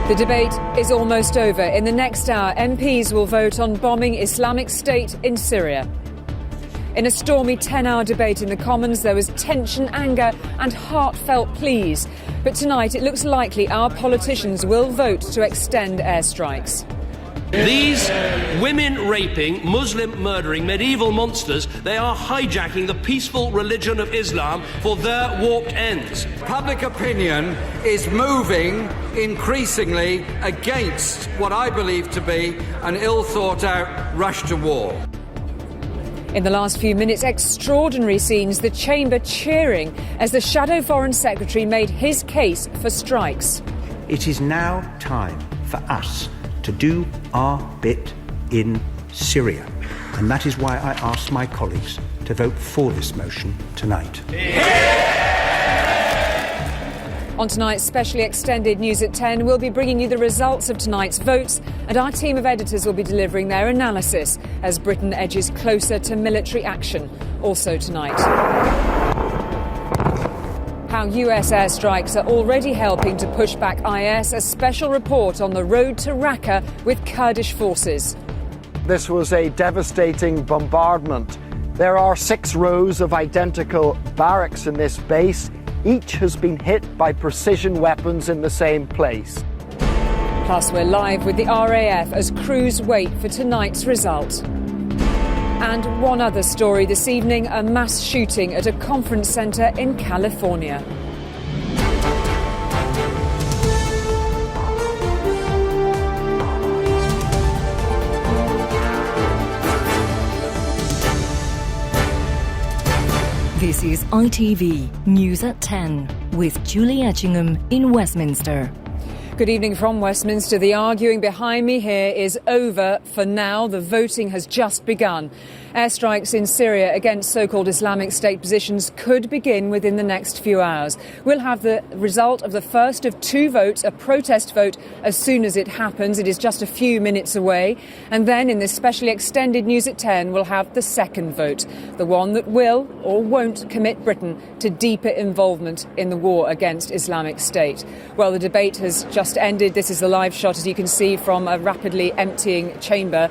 The debate is almost over. In the next hour, MPs will vote on bombing Islamic State in Syria. In a stormy 10-hour debate in the Commons, there was tension, anger and heartfelt pleas. But tonight, it looks likely our politicians will vote to extend airstrikes. These women-raping, Muslim-murdering, medieval monsters, they are hijacking the peaceful religion of Islam for their warped ends. Public opinion is moving increasingly against what I believe to be an ill-thought-out rush to war. In the last few minutes, extraordinary scenes, the chamber cheering as the Shadow Foreign Secretary made his case for strikes. It is now time for us to do our bit in Syria. And that is why I ask my colleagues to vote for this motion tonight. On tonight's specially extended News at 10, we'll be bringing you the results of tonight's votes, and our team of editors will be delivering their analysis as Britain edges closer to military action. Also tonight, how US airstrikes are already helping to push back IS, a special report on the road to Raqqa with Kurdish forces. This was a devastating bombardment. There are 6 rows of identical barracks in this base. Each has been hit by precision weapons in the same place. Plus, we're live with the RAF as crews wait for tonight's result. And one other story this evening, a mass shooting at a conference centre in California. This is ITV News at 10 with Julie Etchingham in Westminster. Good evening from Westminster. The arguing behind me here is over for now. The voting has just begun. Airstrikes in Syria against so-called Islamic State positions could begin within the next few hours. We'll have the result of the first of 2 votes, a protest vote, as soon as it happens. It is just a few minutes away. And then in this specially extended News at 10, we'll have the second vote, the one that will or won't commit Britain to deeper involvement in the war against Islamic State. Well, the debate has just ended. This is the live shot, as you can see, from a rapidly emptying chamber.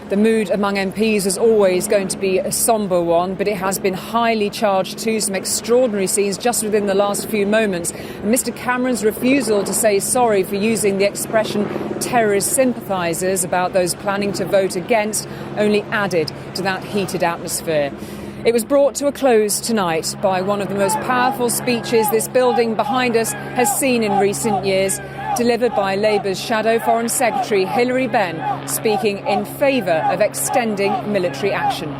The mood among MPs is always going to be a sombre one, but it has been highly charged too. Some extraordinary scenes just within the last few moments. And Mr Cameron's refusal to say sorry for using the expression terrorist sympathisers about those planning to vote against only added to that heated atmosphere. It was brought to a close tonight by one of the most powerful speeches this building behind us has seen in recent years, delivered by Labour's Shadow Foreign Secretary Hilary Benn, speaking in favour of extending military action.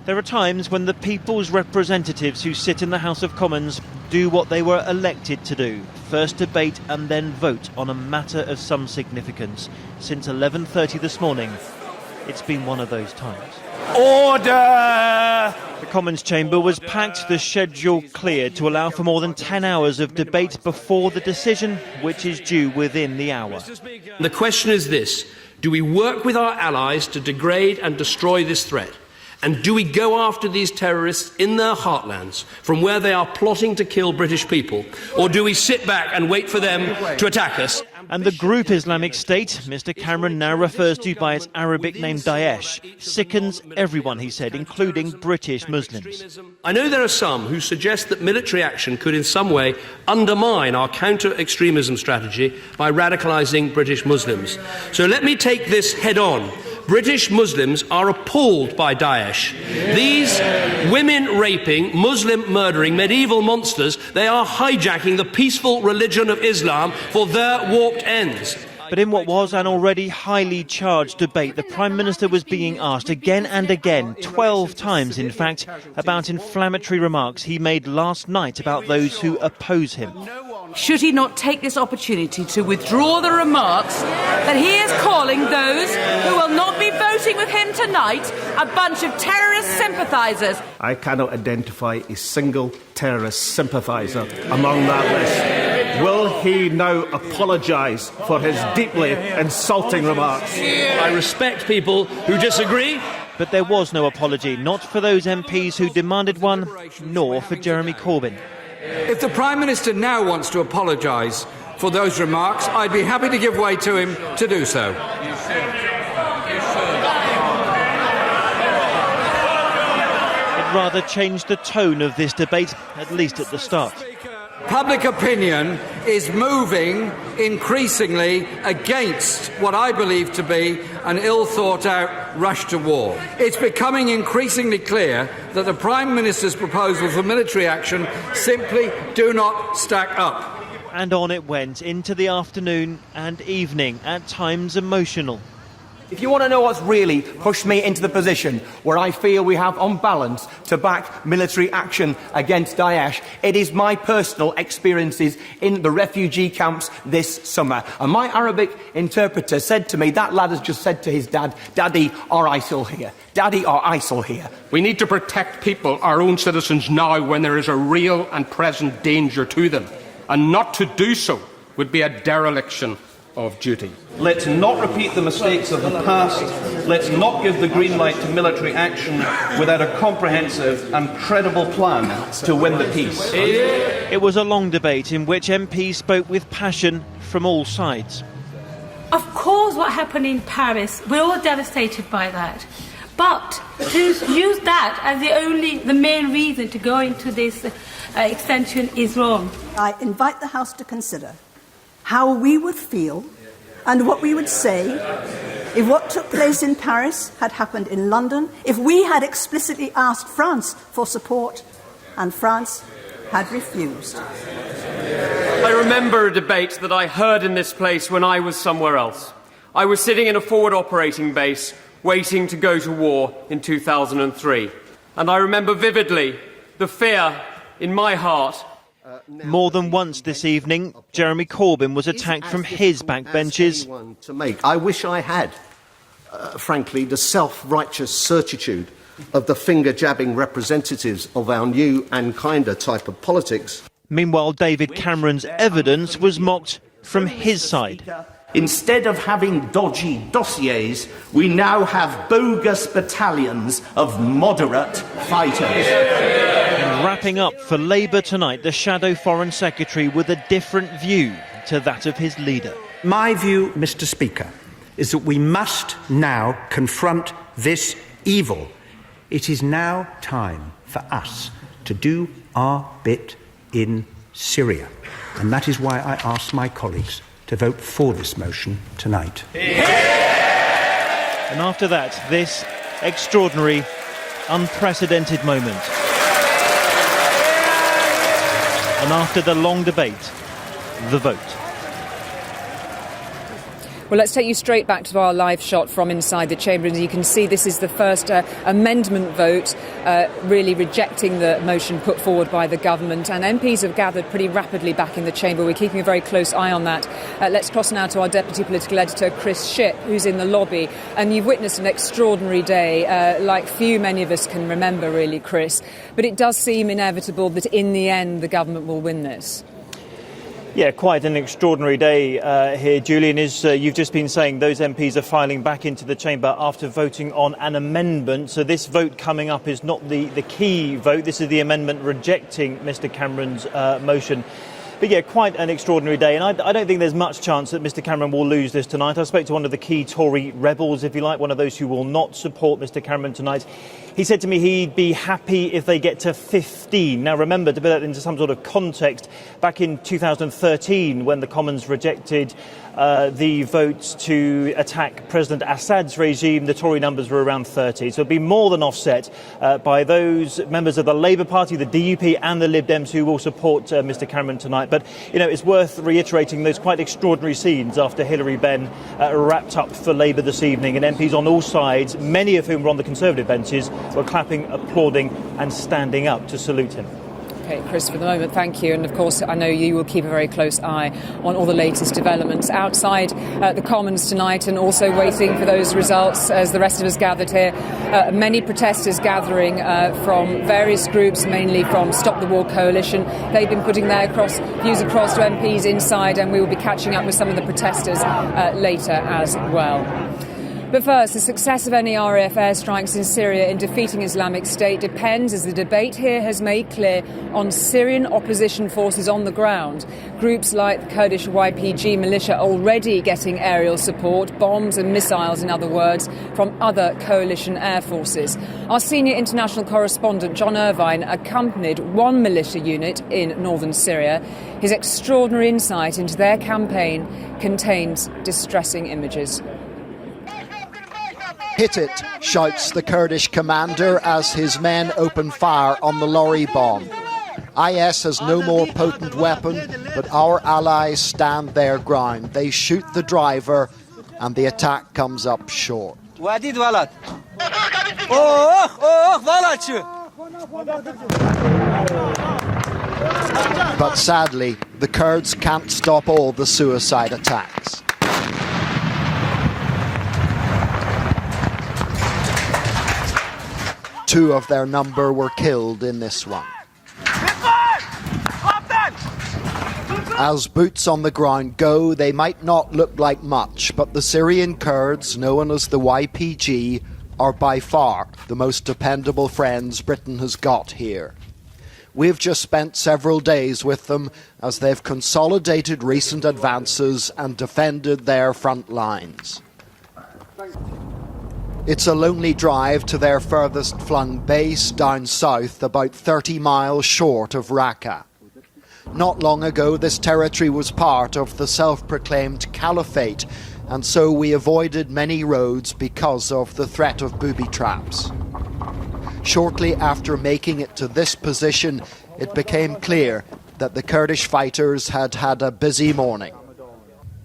There are times when the people's representatives who sit in the House of Commons do what they were elected to do. First debate and then vote on a matter of some significance. Since 11:30 this morning, it's been one of those times. Order! The Commons chamber was packed, the schedule cleared to allow for more than 10 hours of debate before the decision, which is due within the hour. The question is this: do we work with our allies to degrade and destroy this threat? And do we go after these terrorists in their heartlands, from where they are plotting to kill British people? Or do we sit back and wait for them to attack us? And the group Islamic State, Mr Cameron now refers to by its Arabic name Daesh, sickens everyone, he said, including British Muslims. I know there are some who suggest that military action could in some way undermine our counter-extremism strategy by radicalising British Muslims. So let me take this head on. British Muslims are appalled by Daesh. These women-raping, Muslim-murdering, medieval monsters, they are hijacking the peaceful religion of Islam for their warped ends. But in what was an already highly charged debate, the Prime Minister was being asked again and again, 12 times in fact, about inflammatory remarks he made last night about those who oppose him. Should he not take this opportunity to withdraw the remarks that he is calling those who will not be voting with him tonight a bunch of terrorist sympathisers? I cannot identify a single terrorist sympathiser among that list. Will he now apologise for his deeply insulting remarks? I respect people who disagree. But there was no apology, not for those MPs who demanded one, nor for Jeremy Corbyn. If the Prime Minister now wants to apologise for those remarks, I'd be happy to give way to him to do so. It rather changed the tone of this debate, at least at the start. Public opinion is moving increasingly against what I believe to be an ill-thought-out rush to war. It's becoming increasingly clear that the Prime Minister's proposals for military action simply do not stack up. And on it went into the afternoon and evening, at times emotional. If you want to know what's really pushed me into the position where I feel we have, on balance, to back military action against Daesh, it is my personal experiences in the refugee camps this summer. And my Arabic interpreter said to me, that lad has just said to his dad, "Daddy, are ISIL here? Daddy, are ISIL here?" We need to protect people, our own citizens, now when there is a real and present danger to them. And not to do so would be a dereliction of duty. Let's not repeat the mistakes of the past. Let's not give the green light to military action without a comprehensive and credible plan to win the peace. It was a long debate in which MPs spoke with passion from all sides. Of course, what happened in Paris, we're all devastated by that. But to use that as the main reason to go into this extension is wrong. I invite the House to consider how we would feel and what we would say if what took place in Paris had happened in London, if we had explicitly asked France for support and France had refused. I remember a debate that I heard in this place when I was somewhere else. I was sitting in a forward operating base waiting to go to war in 2003. And I remember vividly the fear in my heart. More than once this evening, Jeremy Corbyn was attacked from his backbenches. I wish I had, frankly, the self-righteous certitude of the finger-jabbing representatives of our new and kinder type of politics. Meanwhile, David Cameron's evidence was mocked from his side. Instead of having dodgy dossiers, we now have bogus battalions of moderate fighters. And wrapping up for Labour tonight, the Shadow Foreign Secretary with a different view to that of his leader. My view, Mr. Speaker, is that we must now confront this evil. It is now time for us to do our bit in Syria. And that is why I ask my colleagues to vote for this motion tonight. And after that, this extraordinary, unprecedented moment. And after the long debate, the vote. Well, let's take you straight back to our live shot from inside the chamber. As you can see, this is the first amendment vote, really rejecting the motion put forward by the government. And MPs have gathered pretty rapidly back in the chamber. We're keeping a very close eye on that. Let's cross now to our Deputy Political Editor, Chris Shipp, who's in the lobby. And you've witnessed an extraordinary day, like many of us can remember, really, Chris. But it does seem inevitable that in the end the government will win this. Yeah, quite an extraordinary day here, Julian. As you've just been saying, those MPs are filing back into the chamber after voting on an amendment. So this vote coming up is not the key vote. This is the amendment rejecting Mr Cameron's motion. But yeah, quite an extraordinary day. And I don't think there's much chance that Mr Cameron will lose this tonight. I spoke to one of the key Tory rebels, if you like, one of those who will not support Mr Cameron tonight. He said to me he'd be happy if they get to 15. Now, remember, to put that into some sort of context, back in 2013, when the Commons rejected the votes to attack President Assad's regime, the Tory numbers were around 30. So it'd be more than offset by those members of the Labour Party, the DUP and the Lib Dems who will support Mr Cameron tonight. But, you know, it's worth reiterating those quite extraordinary scenes after Hilary Benn wrapped up for Labour this evening, and MPs on all sides, many of whom were on the Conservative benches, were clapping, applauding and standing up to salute him. OK, Chris, for the moment, thank you. And, of course, I know you will keep a very close eye on all the latest developments outside the Commons tonight, and also waiting for those results as the rest of us gathered here. Many protesters gathering from various groups, mainly from Stop the War Coalition. They've been putting their views across to MPs inside, and we will be catching up with some of the protesters later as well. But first, the success of any RAF airstrikes in Syria in defeating Islamic State depends, as the debate here has made clear, on Syrian opposition forces on the ground. Groups like the Kurdish YPG militia already getting aerial support, bombs and missiles, in other words, from other coalition air forces. Our senior international correspondent, John Irvine, accompanied one militia unit in northern Syria. His extraordinary insight into their campaign contains distressing images. Hit it, shouts the Kurdish commander as his men open fire on the lorry bomb. IS has no more potent weapon, but our allies stand their ground. They shoot the driver and the attack comes up short. But sadly, the Kurds can't stop all the suicide attacks. Two of their number were killed in this one. As boots on the ground go, they might not look like much, but the Syrian Kurds, known as the YPG, are by far the most dependable friends Britain has got here. We've just spent several days with them as they've consolidated recent advances and defended their front lines. It's a lonely drive to their furthest flung base down south, about 30 miles short of Raqqa. Not long ago, this territory was part of the self-proclaimed caliphate, and so we avoided many roads because of the threat of booby traps. Shortly after making it to this position, it became clear that the Kurdish fighters had had a busy morning.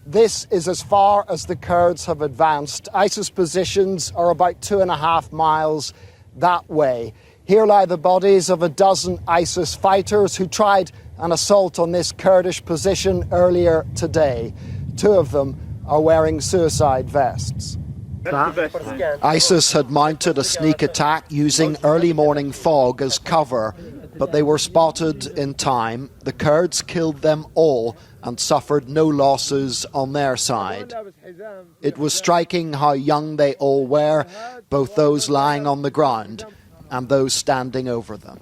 This is as far as the Kurds have advanced. ISIS positions are about 2.5 miles that way. Here lie the bodies of a dozen ISIS fighters who tried an assault on this Kurdish position earlier today. Two of them are wearing suicide vests. ISIS had mounted a sneak attack using early morning fog as cover, but they were spotted in time. The Kurds killed them all and suffered no losses on their side. It was striking how young they all were, both those lying on the ground and those standing over them.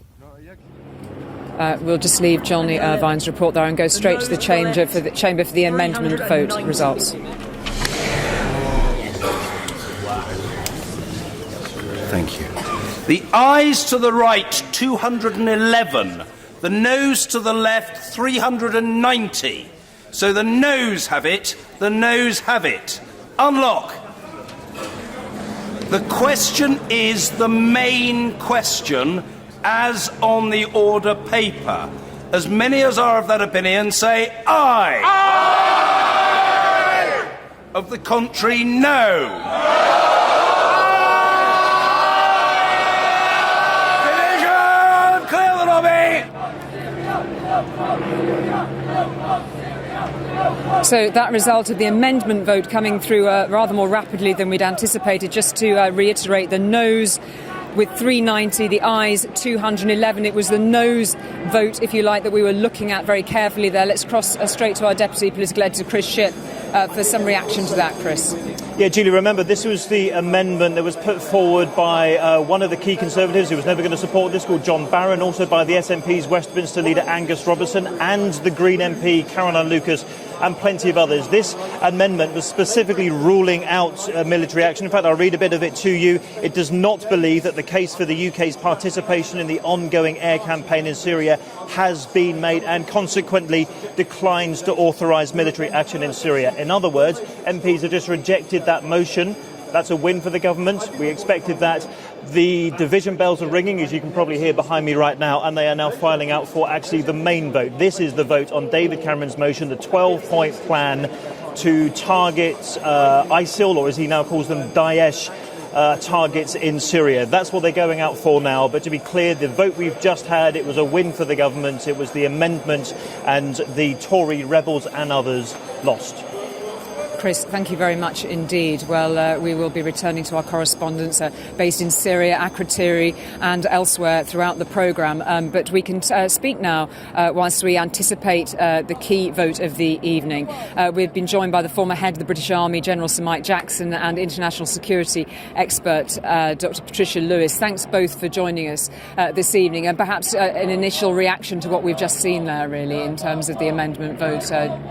We'll just leave Johnny Irvine's report there and go straight to the chamber for the amendment vote results. Thank you. The ayes to the right, 211. The noes to the left, 390. So the noes have it, the noes have it. Unlock. The question is the main question, as on the order paper. As many as are of that opinion say aye. Aye! Of the contrary, no. So that resulted the amendment vote coming through rather more rapidly than we'd anticipated. Just to reiterate, the noes with 390, the ayes 211. It was the noes vote, if you like, that we were looking at very carefully there. Let's cross straight to our Deputy Political Editor, Chris Shipp, for some reaction to that, Chris. Yeah, Julie, remember, this was the amendment that was put forward by one of the key Conservatives who was never going to support this, called John Barron, also by the SNP's Westminster leader Angus Robertson and the Green MP Caroline Lucas and plenty of others. This amendment was specifically ruling out military action. In fact, I'll read a bit of it to you. It does not believe that the case for the UK's participation in the ongoing air campaign in Syria has been made and consequently declines to authorise military action in Syria. In other words, MPs have just rejected that motion. That's a win for the government. We expected that. The division bells are ringing, as you can probably hear behind me right now, and they are now filing out for actually the main vote. This is the vote on David Cameron's motion, the 12-point plan to target ISIL, or as he now calls them, Daesh, targets in Syria. That's what they're going out for now. But to be clear, the vote we've just had, it was a win for the government. It was the amendment, and the Tory rebels and others lost. Chris, thank you very much indeed. Well, we will be returning to our correspondents based in Syria, Akrotiri and elsewhere throughout the programme. But we can speak now whilst we anticipate the key vote of the evening. We've been joined by the former head of the British Army, General Sir Mike Jackson, and international security expert Dr. Patricia Lewis. Thanks both for joining us this evening, and perhaps an initial reaction to what we've just seen there, really, in terms of the amendment vote,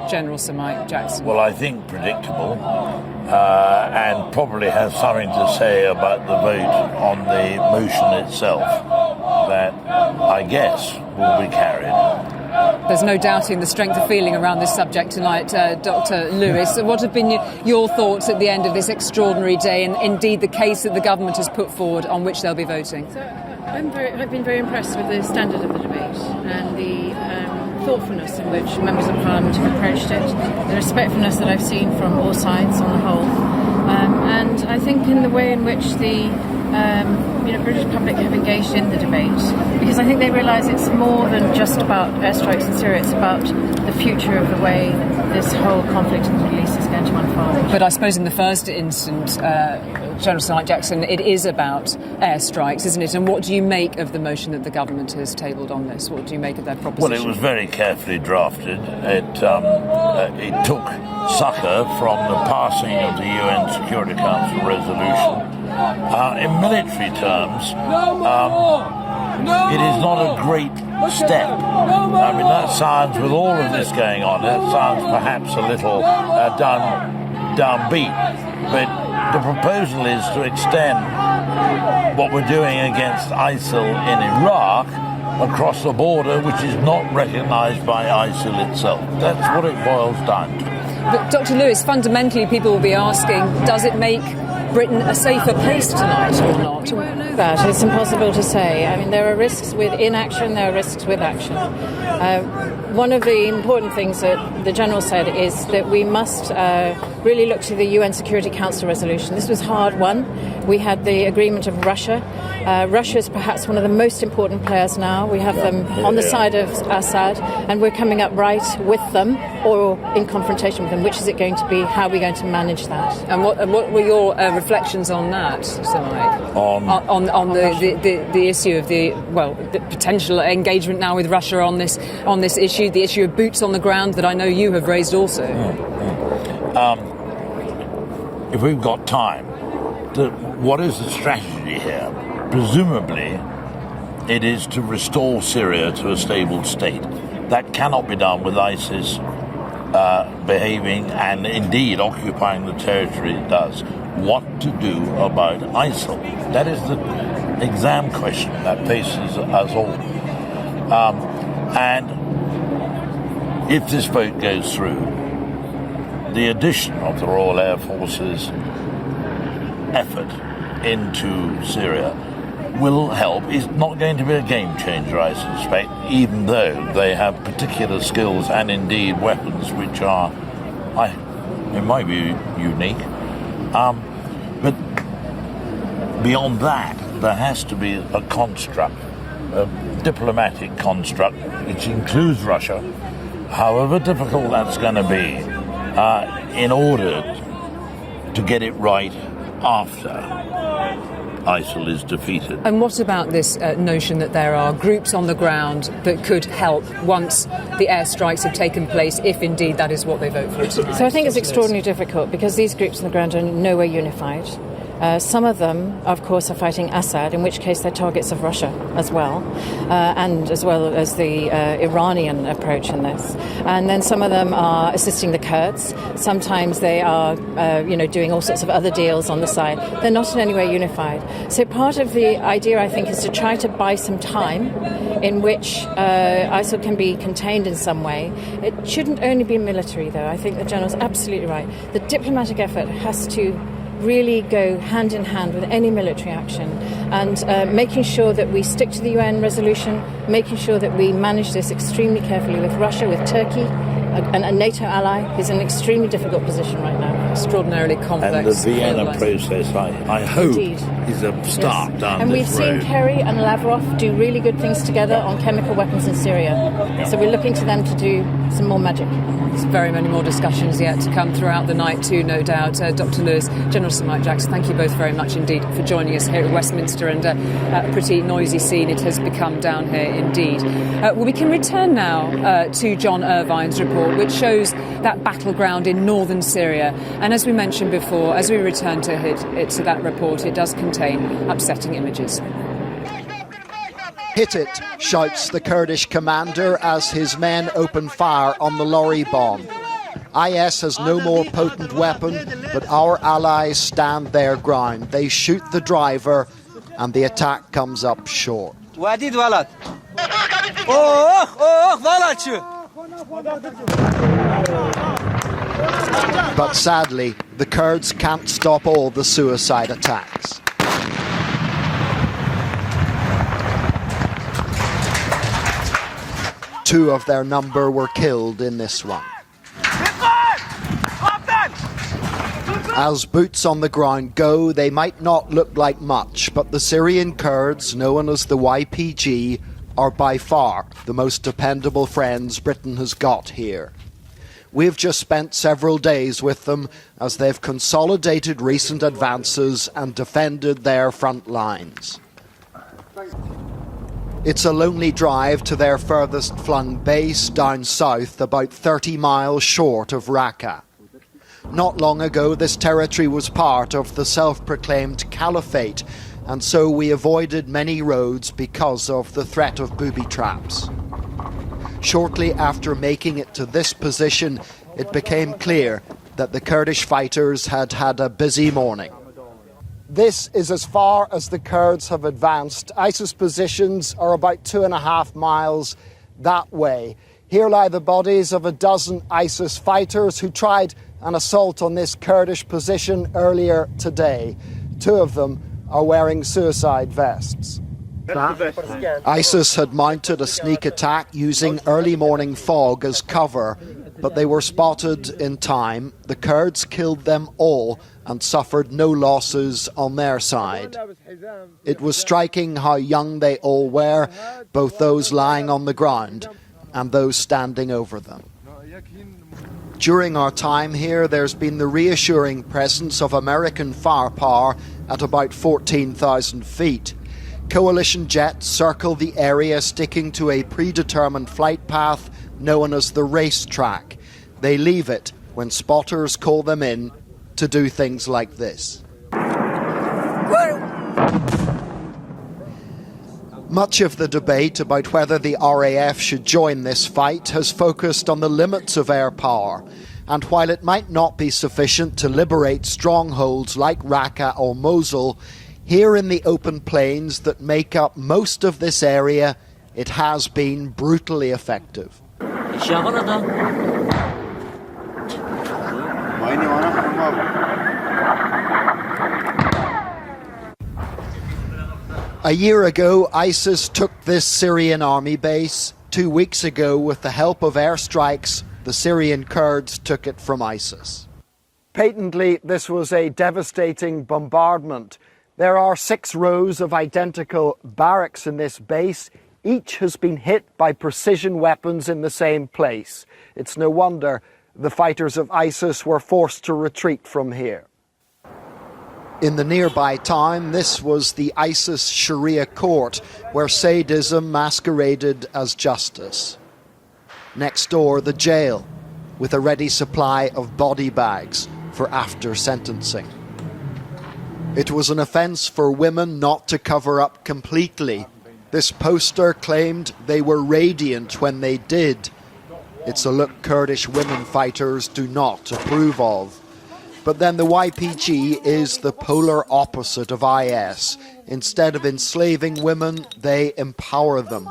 General Sir Mike Jackson. Well, I think predictable, and probably has something to say about the vote on the motion itself, that I guess will be carried. There's no doubting the strength of feeling around this subject tonight, Dr. Lewis. What have been your thoughts at the end of this extraordinary day, and indeed the case that the government has put forward on which they'll be voting? So I've been very impressed with the standard of the debate and the thoughtfulness in which members of Parliament have approached it, the respectfulness that I've seen from all sides on the whole, and I think in the way in which the British public have engaged in the debate, because I think they realise it's more than just about airstrikes in Syria, it's about the future of the way this whole conflict in the Middle East is going to unfold. But I suppose in the first instance, General Sir Mike Jackson, it is about airstrikes, isn't it? And what do you make of the motion that the government has tabled on this? What do you make of their proposition? Well, it was very carefully drafted. It took succour from the passing of the UN Security Council resolution. In military terms, it is not a great step. I mean, that sounds, with all of this going on, that sounds perhaps a little downbeat. But the proposal is to extend what we're doing against ISIL in Iraq across the border, which is not recognised by ISIL itself. That's what it boils down to. But Dr. Lewis, fundamentally people will be asking, does it make Britain a safer place tonight or not? We won't know that. It's impossible to say. I mean, there are risks with inaction, there are risks with action. One of the important things that the General said is that we must really look to the UN Security Council resolution. This was hard won. We had the agreement of Russia. Russia is perhaps one of the most important players now. We have them on the side of Assad, and we're coming up right with them or in confrontation with them. Which is it going to be? How are we going to manage that? And what were your reflections on that, Sir Mike? On the issue of the potential engagement now with Russia on this issue, the issue of boots on the ground that I know you have raised also. If we've got time, what is the strategy here? Presumably, it is to restore Syria to a stable state. That cannot be done with ISIS behaving and indeed occupying the territory it does. What to do about ISIL? That is the exam question that faces us all. And if this vote goes through, the addition of the Royal Air Force's effort into Syria will help. It's not going to be a game changer, I suspect, even though they have particular skills and indeed weapons which are, it might be unique. But beyond that, there has to be a construct, a diplomatic construct, which includes Russia, however difficult that's going to be, in order to get it right after ISIL is defeated. And what about this notion that there are groups on the ground that could help once the airstrikes have taken place, if indeed that is what they vote for tonight? So I think it's extraordinarily difficult because these groups on the ground are nowhere unified. Some of them, of course, are fighting Assad, in which case they're targets of Russia as well, and as well as the Iranian approach in this. And then some of them are assisting the Kurds. Sometimes they are, doing all sorts of other deals on the side. They're not in any way unified. So part of the idea, I think, is to try to buy some time in which ISIL can be contained in some way. It shouldn't only be military, though. I think the General's absolutely right. The diplomatic effort has to really go hand in hand with any military action, and making sure that we stick to the UN resolution, making sure that we manage this extremely carefully with Russia, with Turkey, a NATO ally, is an extremely difficult position right now. Extraordinarily complex. And the Vienna process, I hope, is a start down and this we've seen Kerry and Lavrov do really good things together on chemical weapons in Syria. So we're looking to them to do some more magic. There's very many more discussions yet to come throughout the night too, no doubt. Dr. Lewis, General Sir Mike Jackson, thank you both very much indeed for joining us here at Westminster, and a pretty noisy scene it has become down here indeed. Well, we can return now to John Irvine's report, which shows that battleground in northern Syria. And as we mentioned before, as we return to that report, it does contain upsetting images. Hit it, shouts the Kurdish commander as his men open fire on the lorry bomb. IS has no more potent weapon, but our allies stand their ground. They shoot the driver and the attack comes up short. But sadly, the Kurds can't stop all the suicide attacks. Two of their number were killed in this one. As boots on the ground go, they might not look like much, but the Syrian Kurds, known as the YPG, are by far the most dependable friends Britain has got here. We've just spent several days with them as they've consolidated recent advances and defended their front lines. It's a lonely drive to their furthest flung base down south, about 30 miles short of Raqqa. Not long ago, this territory was part of the self-proclaimed caliphate, and so we avoided many roads because of the threat of booby traps. Shortly after making it to this position, it became clear that the Kurdish fighters had had a busy morning. This is as far as the Kurds have advanced. ISIS positions are about 2.5 miles that way. Here lie the bodies of a dozen ISIS fighters who tried an assault on this Kurdish position earlier today. Two of them are wearing suicide vests. ISIS had mounted a sneak attack using early morning fog as cover, but they were spotted in time. The Kurds killed them all and suffered no losses on their side. It was striking how young they all were, both those lying on the ground and those standing over them. During our time here, there's been the reassuring presence of American firepower at about 14,000 feet. Coalition jets circle the area, sticking to a predetermined flight path known as the racetrack. They leave it when spotters call them in to do things like this. Much of the debate about whether the RAF should join this fight has focused on the limits of air power. And while it might not be sufficient to liberate strongholds like Raqqa or Mosul, here in the open plains that make up most of this area, it has been brutally effective. A year ago, ISIS took this Syrian army base. 2 weeks ago, with the help of airstrikes, the Syrian Kurds took it from ISIS. Patently, this was a devastating bombardment. There are 6 rows of identical barracks in this base. Each has been hit by precision weapons in the same place. It's no wonder the fighters of ISIS were forced to retreat from here. In the nearby town, this was the ISIS Sharia court, where sadism masqueraded as justice. Next door, the jail, with a ready supply of body bags for after sentencing. It was an offence for women not to cover up completely. This poster claimed they were radiant when they did. It's a look Kurdish women fighters do not approve of. But then the YPG is the polar opposite of IS. Instead of enslaving women, they empower them.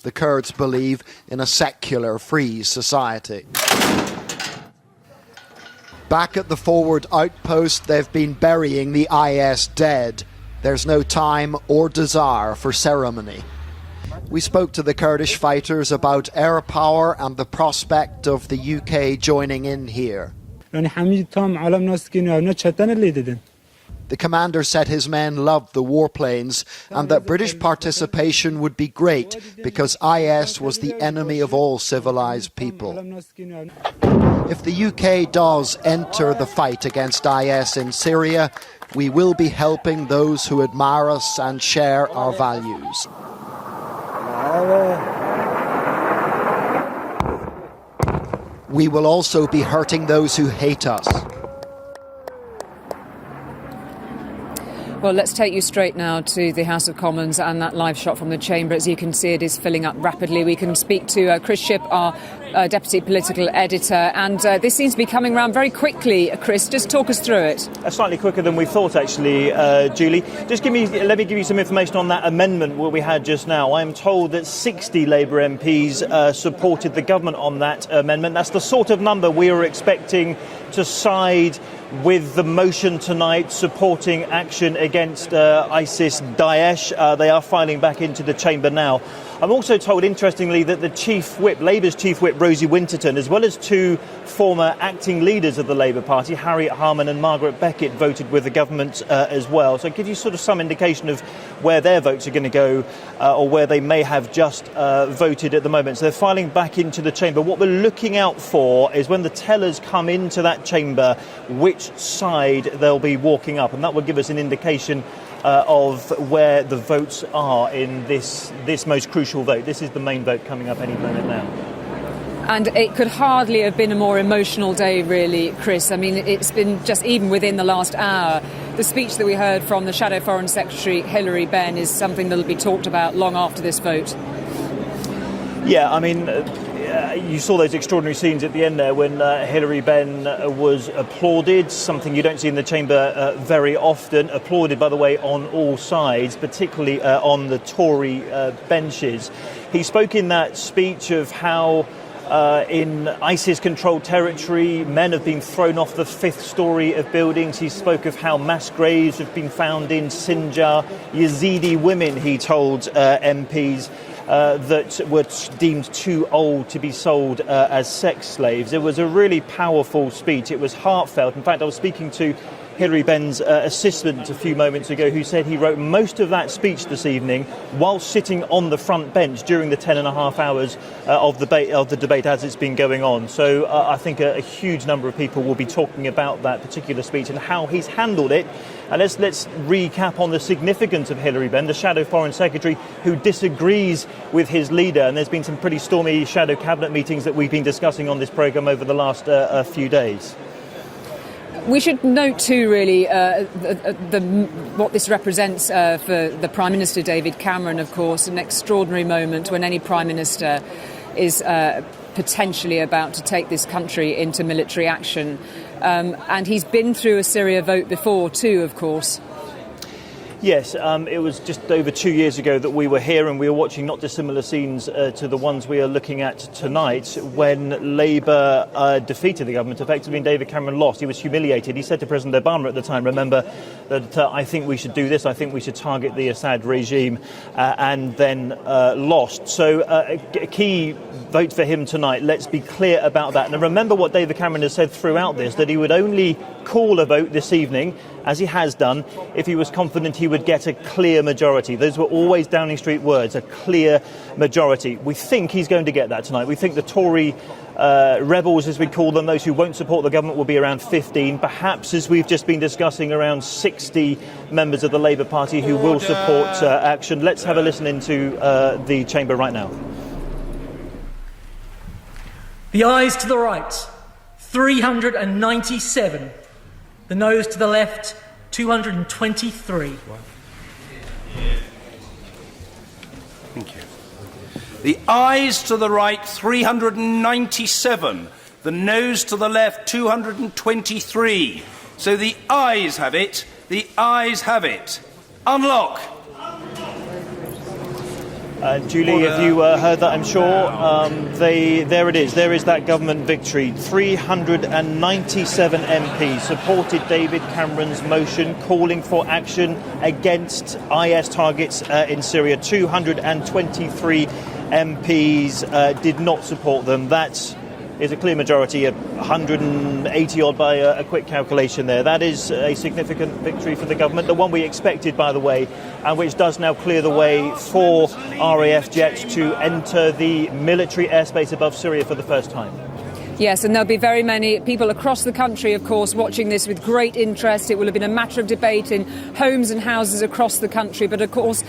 The Kurds believe in a secular, free society. Back at the forward outpost, they've been burying the IS dead. There's no time or desire for ceremony. We spoke to the Kurdish fighters about air power and the prospect of the UK joining in here. The commander said his men loved the warplanes and that British participation would be great because IS was the enemy of all civilised people. If the UK does enter the fight against IS in Syria, we will be helping those who admire us and share our values. We will also be hurting those who hate us. Well, let's take you straight now to the House of Commons and that live shot from the chamber. As you can see, it is filling up rapidly. We can speak to Chris Shipp, our Deputy Political Editor, and this seems to be coming round very quickly. Chris, just talk us through it. Slightly quicker than we thought, actually, Julie. Let me give you some information on that amendment what we had just now. I am told that 60 Labour MPs supported the government on that amendment. That's the sort of number we were expecting to side with the motion tonight supporting action against ISIS-Daesh. They are filing back into the chamber now. I'm also told, interestingly, that the Chief Whip, Labour's Chief Whip, Rosie Winterton, as well as two former acting leaders of the Labour Party, Harriet Harman and Margaret Beckett, voted with the government as well. So it gives you sort of some indication of where their votes are going to go or where they may have just voted at the moment. So they're filing back into the chamber. What we're looking out for is when the tellers come into that chamber, which side they'll be walking up, and that will give us an indication of where the votes are in this most crucial vote. This is the main vote coming up any moment now. And it could hardly have been a more emotional day, really, Chris. I mean, it's been just even within the last hour. The speech that we heard from the Shadow Foreign Secretary, Hilary Benn, is something that will be talked about long after this vote. Yeah, I mean, you saw those extraordinary scenes at the end there when Hilary Benn was applauded, something you don't see in the chamber very often. Applauded, by the way, on all sides, particularly on the Tory benches. He spoke in that speech of how in ISIS-controlled territory, men have been thrown off the fifth story of buildings. He spoke of how mass graves have been found in Sinjar. Yazidi women, he told MPs, that were deemed too old to be sold as sex slaves. It was a really powerful speech. It was heartfelt. In fact, I was speaking to Hilary Benn's assistant a few moments ago, who said he wrote most of that speech this evening while sitting on the front bench during the 10.5 hours of the debate as it's been going on. So I think a huge number of people will be talking about that particular speech and how he's handled it. And let's recap on the significance of Hilary Benn, the Shadow Foreign Secretary, who disagrees with his leader. And there's been some pretty stormy shadow cabinet meetings that we've been discussing on this programme over the last few days. We should note too, really, what this represents for the Prime Minister, David Cameron, of course, an extraordinary moment when any Prime Minister is potentially about to take this country into military action. And he's been through a Syria vote before too, of course. Yes, it was just over 2 years ago that we were here and we were watching not dissimilar scenes to the ones we are looking at tonight when Labour defeated the government effectively and David Cameron lost. He was humiliated. He said to President Obama at the time, remember, that I think we should do this, I think we should target the Assad regime, and then lost. So a key vote for him tonight. Let's be clear about that. And remember what David Cameron has said throughout this, that he would only call a vote this evening, as he has done, if he was confident he would get a clear majority. Those were always Downing Street words, a clear majority. We think he's going to get that tonight. We think the Tory rebels, as we call them, those who won't support the government, will be around 15. Perhaps, as we've just been discussing, around 60 members of the Labour Party who will support action. Let's have a listen into the chamber right now. The ayes to the right, 397. The noes to the left, 223. Thank you. The ayes to the right, 397. The noes to the left, 223. So the ayes have it. The ayes have it. Unlock. Julie, have you heard that, I'm sure? There it is. There is that government victory. 397 MPs supported David Cameron's motion calling for action against IS targets in Syria. 223 MPs did not support them. That's is a clear majority at 180 odd by a quick calculation there. That is a significant victory for the government, the one we expected, by the way, and which does now clear the way for RAF jets to enter the military airspace above Syria for the first time. Yes, and there'll be very many people across the country, of course, watching this with great interest. It will have been a matter of debate in homes and houses across the country, but of course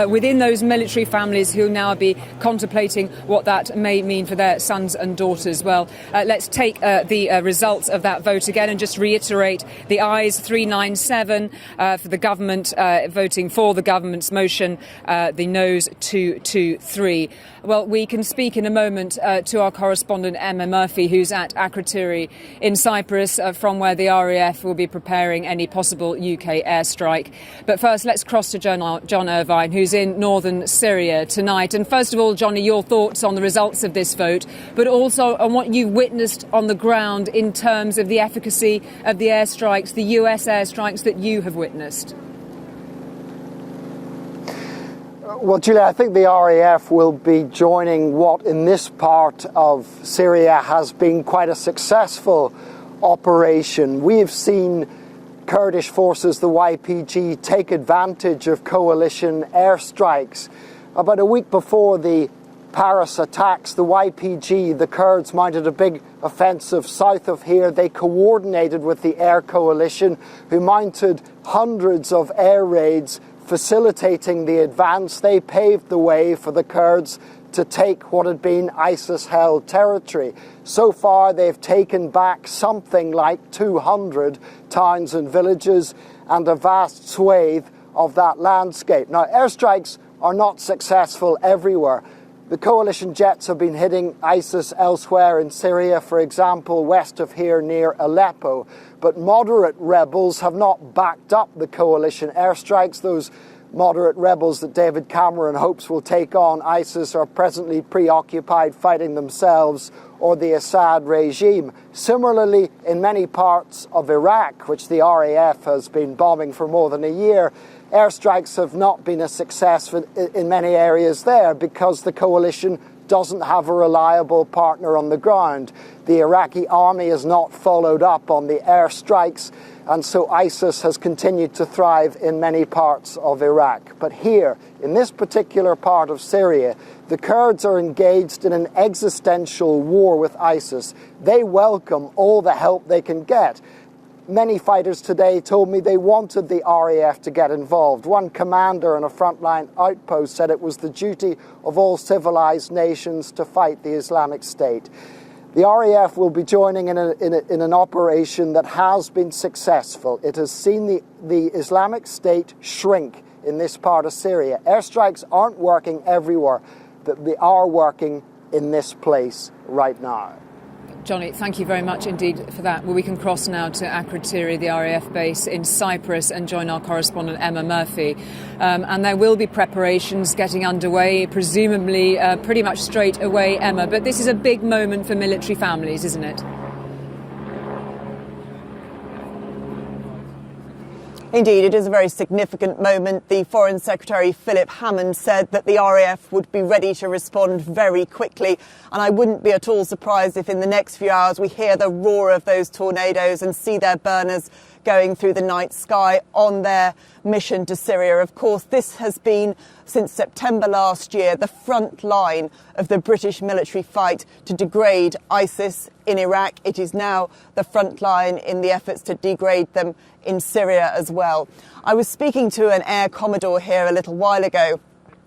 within those military families who now be contemplating what that may mean for their sons and daughters. Well, let's take the results of that vote again and just reiterate: the ayes 397 for the government, voting for the government's motion, the noes 223. Well, we can speak in a moment to our correspondent Emma Murphy, who's at Akrotiri in Cyprus, from where the RAF will be preparing any possible UK airstrike. But first, let's cross to John Irvine, who's in northern Syria tonight. And first of all, Johnny, your thoughts on the results of this vote, but also on what you've witnessed on the ground in terms of the efficacy of the airstrikes, the US airstrikes that you have witnessed. Well, Julia, I think the RAF will be joining what in this part of Syria has been quite a successful operation. We have seen Kurdish forces, the YPG, take advantage of coalition airstrikes. About a week before the Paris attacks, the YPG, the Kurds, mounted a big offensive south of here. They coordinated with the air coalition, who mounted hundreds of air raids facilitating the advance. They paved the way for the Kurds to take what had been ISIS-held territory. So far, they've taken back something like 200 towns and villages and a vast swathe of that landscape. Now, airstrikes are not successful everywhere. The coalition jets have been hitting ISIS elsewhere in Syria, for example, west of here near Aleppo. But moderate rebels have not backed up the coalition airstrikes. Those moderate rebels that David Cameron hopes will take on ISIS are presently preoccupied fighting themselves or the Assad regime. Similarly, in many parts of Iraq, which the RAF has been bombing for more than a year, airstrikes have not been a success in many areas there because the coalition doesn't have a reliable partner on the ground. The Iraqi army has not followed up on the airstrikes, and so ISIS has continued to thrive in many parts of Iraq. But here, in this particular part of Syria, the Kurds are engaged in an existential war with ISIS. They welcome all the help they can get. Many fighters today told me they wanted the RAF to get involved. One commander in a frontline outpost said it was the duty of all civilized nations to fight the Islamic State. The RAF will be joining in an operation that has been successful. It has seen the Islamic State shrink in this part of Syria. Airstrikes aren't working everywhere, but they are working in this place right now. Johnny, thank you very much indeed for that. Well, we can cross now to Akrotiri, the RAF base in Cyprus, and join our correspondent Emma Murphy. And there will be preparations getting underway, presumably pretty much straight away, Emma. But this is a big moment for military families, isn't it? Indeed, it is a very significant moment. The Foreign Secretary, Philip Hammond, said that the RAF would be ready to respond very quickly. And I wouldn't be at all surprised if in the next few hours we hear the roar of those tornadoes and see their burners going through the night sky on their mission to Syria. Of course, this has been, since September last year, the front line of the British military fight to degrade ISIS in Iraq. It is now the front line in the efforts to degrade them in Syria as well. I was speaking to an Air Commodore here a little while ago,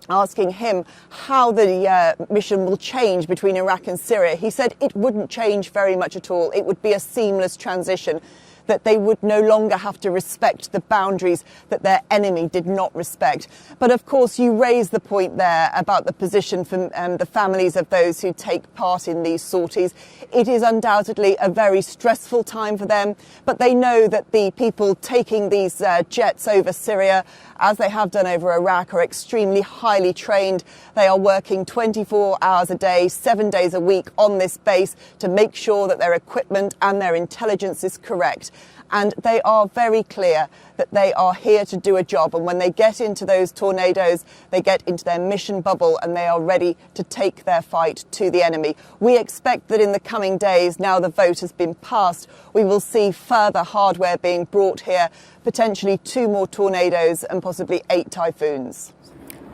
asking him how the mission will change between Iraq and Syria. He said it wouldn't change very much at all. It would be a seamless transition, that they would no longer have to respect the boundaries that their enemy did not respect. But of course, you raise the point there about the position for the families of those who take part in these sorties. It is undoubtedly a very stressful time for them, but they know that the people taking these jets over Syria, as they have done over Iraq, are extremely highly trained. They are working 24 hours a day, 7 days a week on this base to make sure that their equipment and their intelligence is correct. And they are very clear that they are here to do a job. And when they get into those tornadoes, they get into their mission bubble and they are ready to take their fight to the enemy. We expect that in the coming days, now the vote has been passed, we will see further hardware being brought here, potentially 2 more tornadoes and possibly 8 typhoons.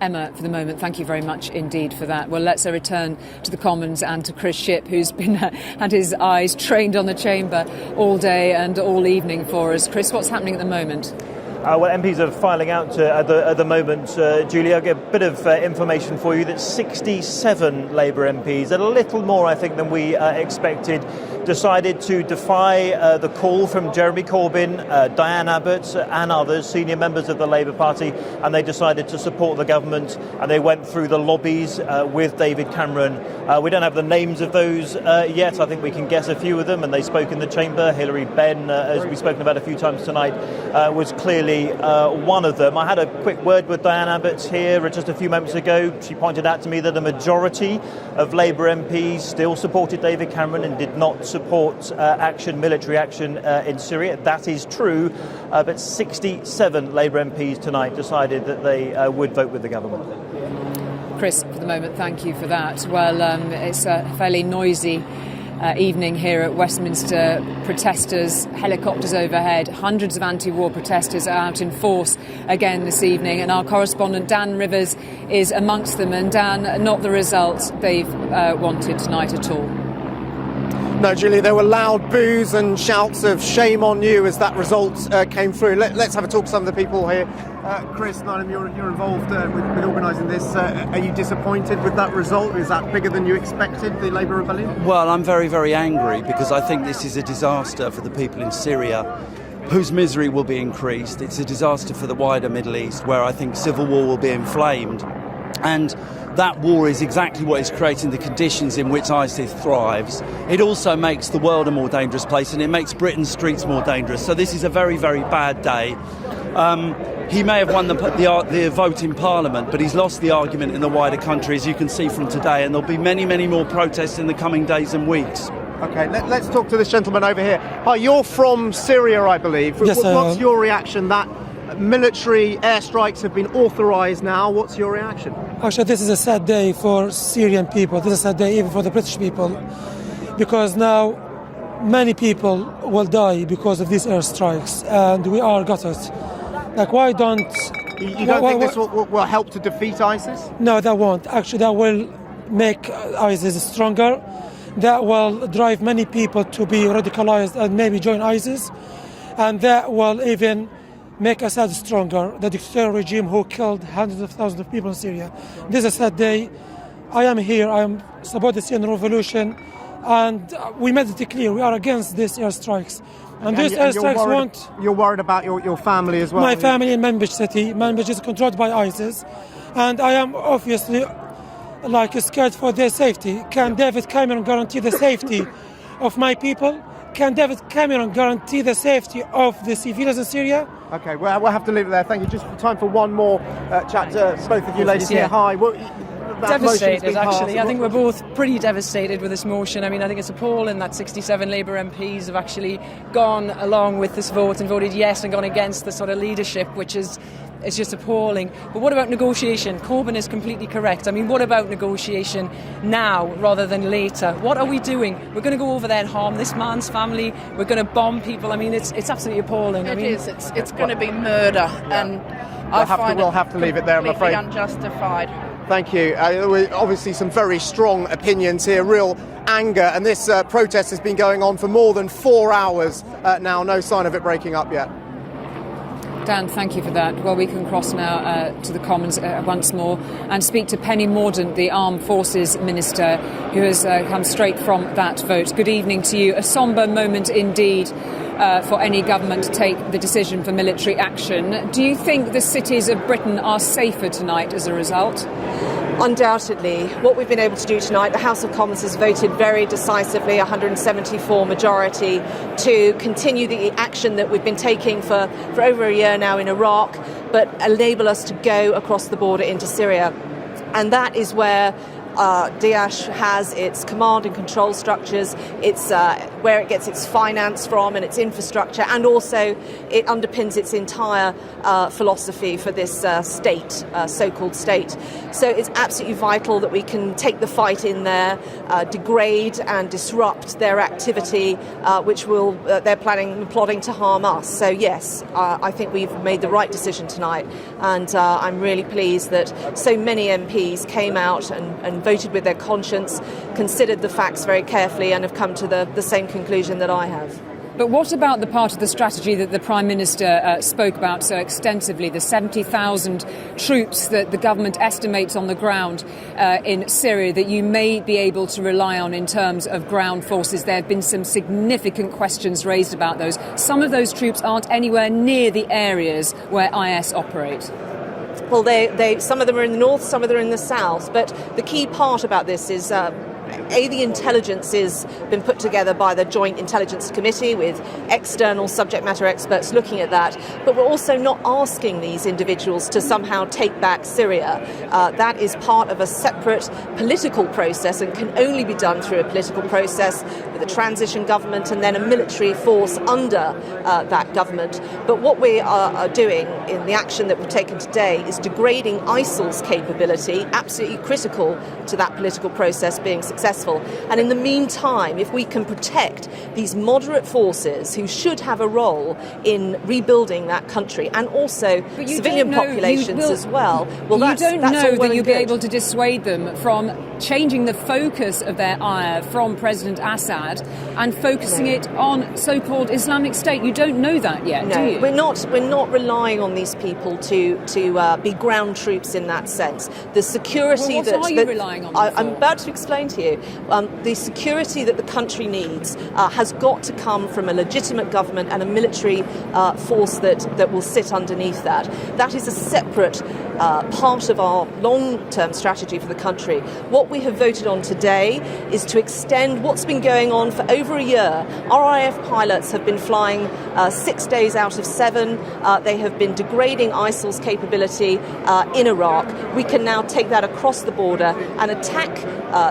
Emma, for the moment, thank you very much indeed for that. Well, let's return to the Commons and to Chris Shipp, who's been had his eyes trained on the chamber all day and all evening for us. Chris, what's happening at the moment? Well, MPs are filing out at the moment. Julie, I'll get a bit of information for you that 67 Labour MPs, a little more, I think, than we expected, decided to defy the call from Jeremy Corbyn, Diane Abbott and others, senior members of the Labour Party, and they decided to support the government, and they went through the lobbies with David Cameron. We don't have the names of those yet. I think we can guess a few of them, and they spoke in the chamber. Hilary Benn, as we've spoken about a few times tonight, was clearly one of them. I had a quick word with Diane Abbott here just a few moments ago. She pointed out to me that a majority of Labour MPs still supported David Cameron and did not support military action in Syria. That is true, but 67 Labour MPs tonight decided that they would vote with the government. Chris, for the moment, thank you for that. Well, it's a fairly noisy evening here at Westminster. Protesters, helicopters overhead, hundreds of anti-war protesters are out in force again this evening, and our correspondent Dan Rivers is amongst them. And Dan, not the results they've wanted tonight at all. No, Julie, there were loud boos and shouts of shame on you as that result came through. Let's have a talk to some of the people here. Chris, Nynam, you're involved with organising this. Are you disappointed with that result? Is that bigger than you expected, the Labour rebellion? Well, I'm very, very angry because I think this is a disaster for the people in Syria, whose misery will be increased. It's a disaster for the wider Middle East, where I think civil war will be inflamed. And that war is exactly what is creating the conditions in which ISIS thrives. It also makes the world a more dangerous place, and it makes Britain's streets more dangerous. So this is a very, very bad day. He may have won the vote in Parliament, but he's lost the argument in the wider country, as you can see from today, and there'll be many, many more protests in the coming days and weeks. OK, let's talk to this gentleman over here. Hi, you're from Syria, I believe. Yes, what's your reaction? That military airstrikes have been authorised now. What's your reaction? Actually, this is a sad day for Syrian people. This is a sad day even for the British people, because now many people will die because of these airstrikes, and we are gutted. Like, why don't... You don't think this will help to defeat ISIS? No, that won't. Actually, that will make ISIS stronger. That will drive many people to be radicalized and maybe join ISIS. And that will even make Assad stronger, the dictatorial regime who killed hundreds of thousands of people in Syria. This is a sad day. I am here. I am support the Syrian revolution. And we made it clear we are against these airstrikes. And these airstrikes won't... You're worried about your family as well? My family in Manbij city. Manbij is controlled by ISIS. And I am obviously scared for their safety. Can David Cameron guarantee the safety of my people? Can David Cameron guarantee the safety of the civilians in Syria? OK, well, we'll have to leave it there. Thank you. Just time for one more chat to both of you ladies here. Hi. Devastated, actually. I think we're both pretty devastated with this motion. I mean, I think it's appalling that 67 Labour MPs have actually gone along with this vote and voted yes and gone against the sort of leadership, which is it's just appalling. But what about negotiation? Corbyn is completely correct. I mean, what about negotiation now rather than later? What are we doing? We're going to go over there and harm this man's family. We're going to bomb people. I mean, it's absolutely appalling. It is. It's going to be murder, and we'll have to leave it there, I'm afraid. Unjustified. Thank you. There were obviously some very strong opinions here, real anger, and this protest has been going on for more than 4 hours now. No sign of it breaking up yet. Dan, thank you for that. Well, we can cross now to the Commons once more and speak to Penny Mordaunt, the Armed Forces Minister, who has come straight from that vote. Good evening to you. A sombre moment indeed for any government to take the decision for military action. Do you think the cities of Britain are safer tonight as a result? Undoubtedly. What we've been able to do tonight, the House of Commons has voted very decisively, 174 majority, to continue the action that we've been taking for over a year now in Iraq, but enable us to go across the border into Syria. And that is where Daesh has its command and control structures, it's where it gets its finance from and its infrastructure, and also it underpins its entire philosophy for this state, so-called state. So it's absolutely vital that we can take the fight in there, degrade and disrupt their activity, which they're plotting to harm us. So yes, I think we've made the right decision tonight, and I'm really pleased that so many MPs came out and voted with their conscience, considered the facts very carefully, and have come to the same conclusion that I have. But what about the part of the strategy that the Prime Minister spoke about so extensively, the 70,000 troops that the government estimates on the ground in Syria that you may be able to rely on in terms of ground forces? There have been some significant questions raised about those. Some of those troops aren't anywhere near the areas where IS operate. Well, some of them are in the north, some of them are in the south. But the key part about this is, the intelligence has been put together by the Joint Intelligence Committee with external subject matter experts looking at that. But we're also not asking these individuals to somehow take back Syria. That is part of a separate political process and can only be done through a political process with a transition government and then a military force under that government. But what we are doing in the action that we've taken today is degrading ISIL's capability, absolutely critical to that political process being successful. And in the meantime, if we can protect these moderate forces who should have a role in rebuilding that country, and also civilian populations as well, you don't know that you'll be able to dissuade them from changing the focus of their ire from President Assad and focusing it on so-called Islamic State. You don't know that yet, do you? We're not relying on these people to be ground troops in that sense. The security what are you relying on them for? I'm about to explain to you. The security that the country needs has got to come from a legitimate government and a military force that will sit underneath that. That is a separate part of our long-term strategy for the country. What we have voted on today is to extend what's been going on for over a year. RAF pilots have been flying 6 days out of 7. They have been degrading ISIL's capability in Iraq. We can now take that across the border and attack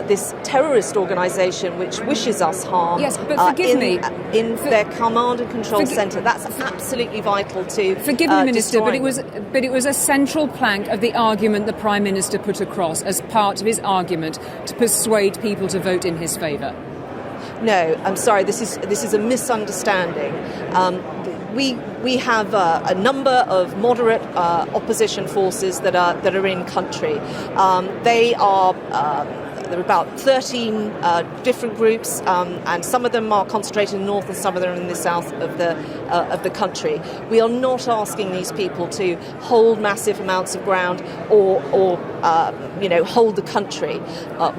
this terrorist organisation which wishes us harm. Yes, but forgive me. In their command and control centre. That's absolutely vital to forgive me, Minister, but destroying. it was a central plank of the argument the Prime Minister put across as part of his argument to persuade people to vote in his favour. No, I'm sorry. This is a misunderstanding. We have a number of moderate opposition forces that are in country. There are about 13 different groups, and some of them are concentrated in the north and some of them are in the south of the country. We are not asking these people to hold massive amounts of ground or hold the country.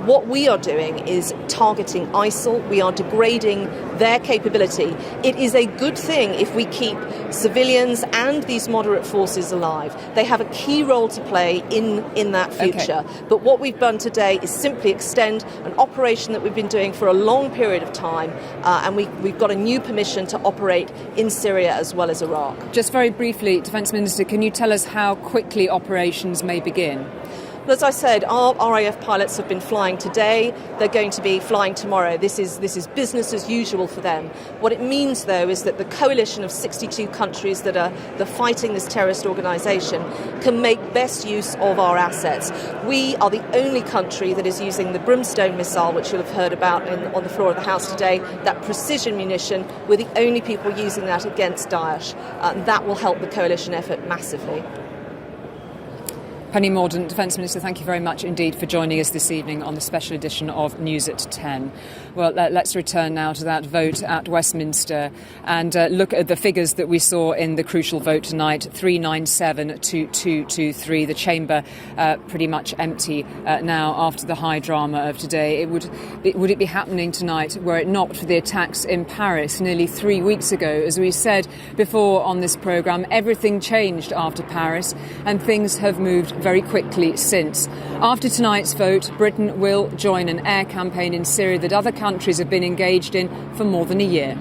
What we are doing is targeting ISIL. We are degrading their capability. It is a good thing if we keep civilians and these moderate forces alive. They have a key role to play in that future. Okay. But what we've done today is simply extend an operation that we've been doing for a long period of time, and we've got a new permission to operate in Syria as well as Iraq. Just very briefly, Defence Minister, can you tell us how quickly operations may begin? As I said, our RAF pilots have been flying today. They're going to be flying tomorrow. This is business as usual for them. What it means, though, is that the coalition of 62 countries that are fighting this terrorist organisation can make best use of our assets. We are the only country that is using the Brimstone missile, which you'll have heard about on the floor of the House today, that precision munition. We're the only people using that against Daesh. That will help the coalition effort massively. Penny Mordaunt, Defence Minister, thank you very much indeed for joining us this evening on the special edition of News at 10. Well, let's return now to that vote at Westminster and look at the figures that we saw in the crucial vote tonight, 397 to 223. The chamber pretty much empty now after the high drama of today. Would it be happening tonight were it not for the attacks in Paris nearly 3 weeks ago? As we said before on this programme, everything changed after Paris and things have moved very quickly since. After tonight's vote, Britain will join an air campaign in Syria that other countries have been engaged in for more than a year.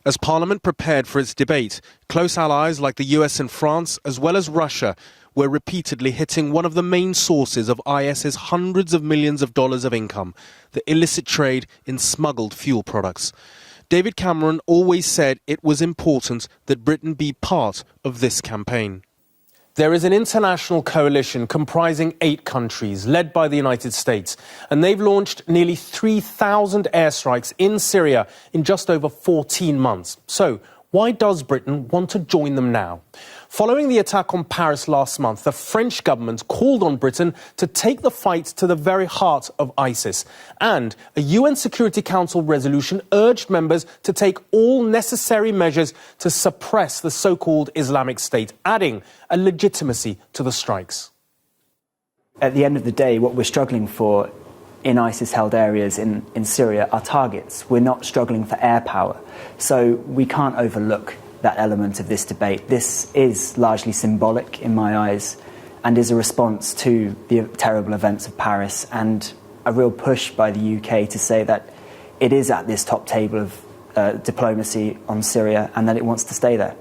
As Parliament prepared for its debate, close allies like the US and France, as well as Russia, were repeatedly hitting one of the main sources of IS's hundreds of millions of dollars of income, the illicit trade in smuggled fuel products. David Cameron always said it was important that Britain be part of this campaign. There is an international coalition comprising 8 countries, led by the United States, and they've launched nearly 3,000 airstrikes in Syria in just over 14 months. So, why does Britain want to join them now? Following the attack on Paris last month, the French government called on Britain to take the fight to the very heart of ISIS. And a UN Security Council resolution urged members to take all necessary measures to suppress the so-called Islamic State, adding a legitimacy to the strikes. At the end of the day, what we're struggling for in ISIS-held areas in Syria are targets. We're not struggling for air power. So we can't overlook that element of this debate. This is largely symbolic in my eyes and is a response to the terrible events of Paris and a real push by the UK to say that it is at this top table of diplomacy on Syria and that it wants to stay there.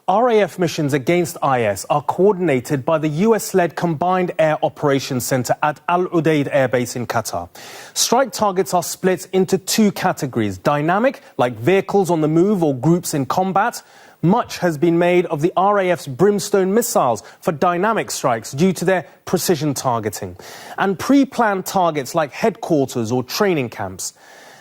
RAF missions against IS are coordinated by the US-led Combined Air Operations Centre at Al Udeid Air Base in Qatar. Strike targets are split into 2 categories: dynamic, like vehicles on the move or groups in combat. Much has been made of the RAF's Brimstone missiles for dynamic strikes due to their precision targeting. And pre-planned targets like headquarters or training camps.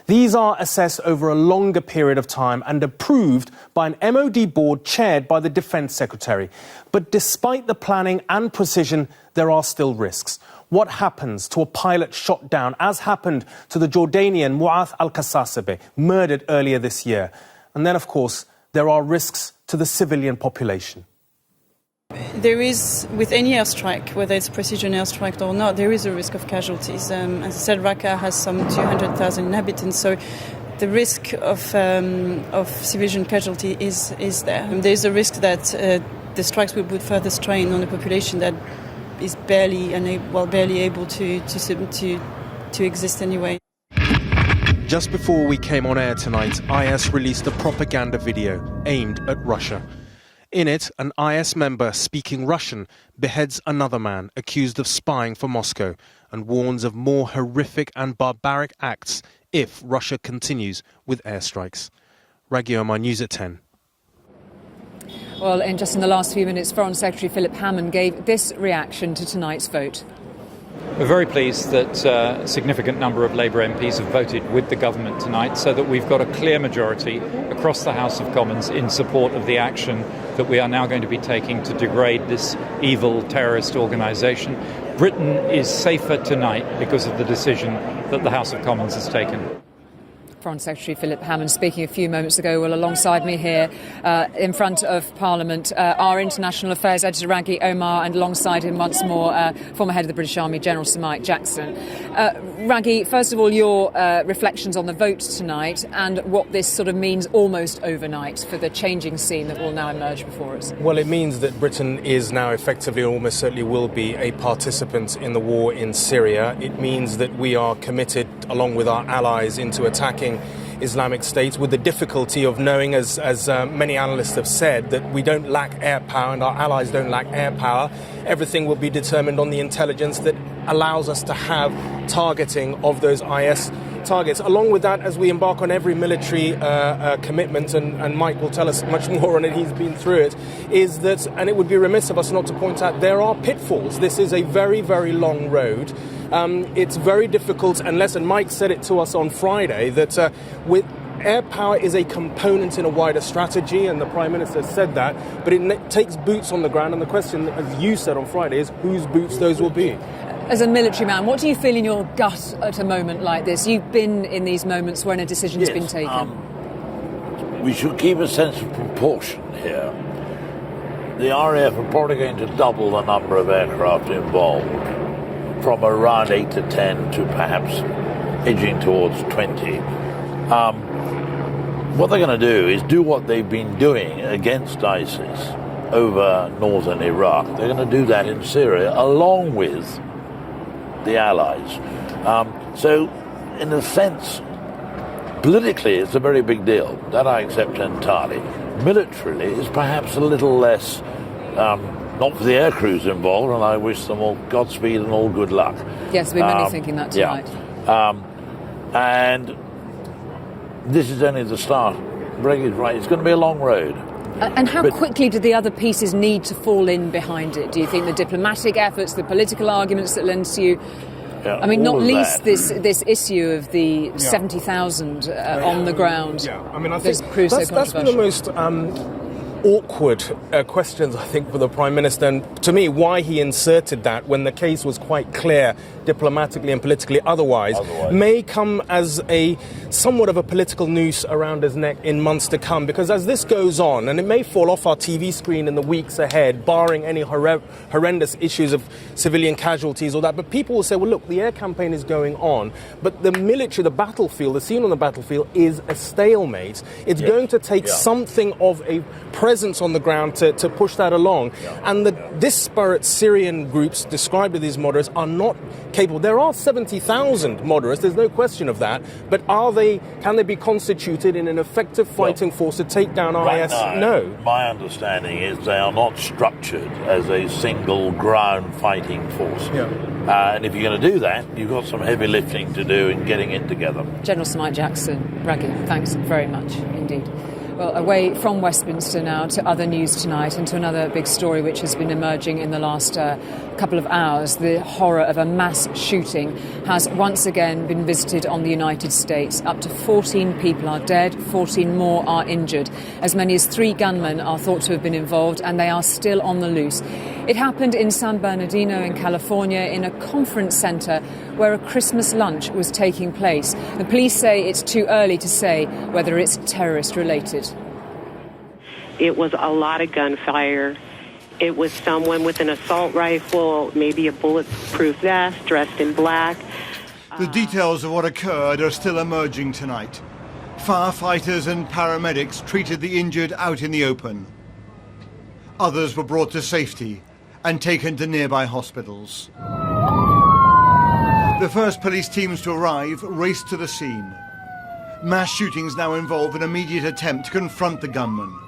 These are assessed over a longer period of time and approved by an MOD board chaired by the Defence Secretary. But despite the planning and precision, there are still risks. What happens to a pilot shot down, as happened to the Jordanian Mu'ath al-Kasasebe, murdered earlier this year? And then, of course, there are risks to the civilian population. There is, with any airstrike, whether it's precision airstrike or not, there is a risk of casualties. As I said, Raqqa has some 200,000 inhabitants, so the risk of civilian casualty is there. And there is a risk that the strikes will put further strain on a population that is barely able to exist anyway. Just before we came on air tonight, IS released a propaganda video aimed at Russia. In it, an IS member speaking Russian beheads another man accused of spying for Moscow and warns of more horrific and barbaric acts if Russia continues with airstrikes. Raghi Omar, News at 10. Well, in the last few minutes, Foreign Secretary Philip Hammond gave this reaction to tonight's vote. We're very pleased that a significant number of Labour MPs have voted with the government tonight so that we've got a clear majority across the House of Commons in support of the action that we are now going to be taking to degrade this evil terrorist organisation. Britain is safer tonight because of the decision that the House of Commons has taken. Foreign Secretary Philip Hammond speaking a few moments ago. Well, alongside me here in front of Parliament, our International Affairs Editor Raghi Omar, and alongside him once more, former head of the British Army, General Sir Mike Jackson. Raghi, first of all, your reflections on the vote tonight and what this sort of means almost overnight for the changing scene that will now emerge before us. Well, it means that Britain is now effectively, almost certainly will be, a participant in the war in Syria. It means that we are committed, along with our allies, into attacking Islamic State, with the difficulty of knowing, as many analysts have said, that we don't lack air power and our allies don't lack air power. Everything will be determined on the intelligence that allows us to have targeting of those IS targets. Along with that, as we embark on every military commitment, and Mike will tell us much more on it, he's been through it, is that, and it would be remiss of us not to point out, there are pitfalls. This is a very, very long road. It's very difficult, and Mike said it to us on Friday, that with air power is a component in a wider strategy, and the Prime Minister said that, but it takes boots on the ground, and the question, as you said on Friday, is whose boots those will be. As a military man, what do you feel in your gut at a moment like this? You've been in these moments when a decision's been taken. We should keep a sense of proportion here. The RAF are probably going to double the number of aircraft involved, from around 8 to 10 to perhaps edging towards 20. What they're going to do is do what they've been doing against ISIS over northern Iraq. They're going to do that in Syria along with the Allies. So, in a sense, politically it's a very big deal. That I accept entirely. Militarily it's perhaps a little less not for the air crews involved, and I wish them all Godspeed and all good luck. Yes, we're many thinking that tonight. Yeah. And this is only the start. Greg is right. It's going to be a long road. And how quickly do the other pieces need to fall in behind it? Do you think the diplomatic efforts, the political arguments that lend to you? Yeah, I mean, not least that. this issue of the 70,000 on the ground. Yeah, I mean, I think that's been the most awkward questions, I think, for the Prime Minister. And to me, why he inserted that when the case was quite clear, diplomatically and politically otherwise, may come as a somewhat of a political noose around his neck in months to come. Because as this goes on, and it may fall off our TV screen in the weeks ahead, barring any horrendous issues of civilian casualties or that, but people will say, well, look, the air campaign is going on, but the military, the battlefield, the scene on the battlefield is a stalemate. It's going to take something of a presence on the ground to push that along. And the disparate Syrian groups described as these moderates are not capable. There are 70,000 moderates, there's no question of that, but can they be constituted in an effective fighting force to take down IS? No. My understanding is they are not structured as a single ground fighting force. And if you're going to do that, you've got some heavy lifting to do in getting it together. General Sir Mike Jackson, Raggy, thanks very much indeed. Well, away from Westminster now to other news tonight and to another big story which has been emerging in the last couple of hours. The horror of a mass shooting has once again been visited on the United States. Up to 14 people are dead, 14 more are injured. As many as 3 gunmen are thought to have been involved, and they are still on the loose. It happened in San Bernardino in California in a conference centre where a Christmas lunch was taking place. The police say it's too early to say whether it's terrorist related. It was a lot of gunfire. It was someone with an assault rifle, maybe a bulletproof vest, dressed in black. The details of what occurred are still emerging tonight. Firefighters and paramedics treated the injured out in the open. Others were brought to safety and taken to nearby hospitals. The first police teams to arrive raced to the scene. Mass shootings now involve an immediate attempt to confront the gunman.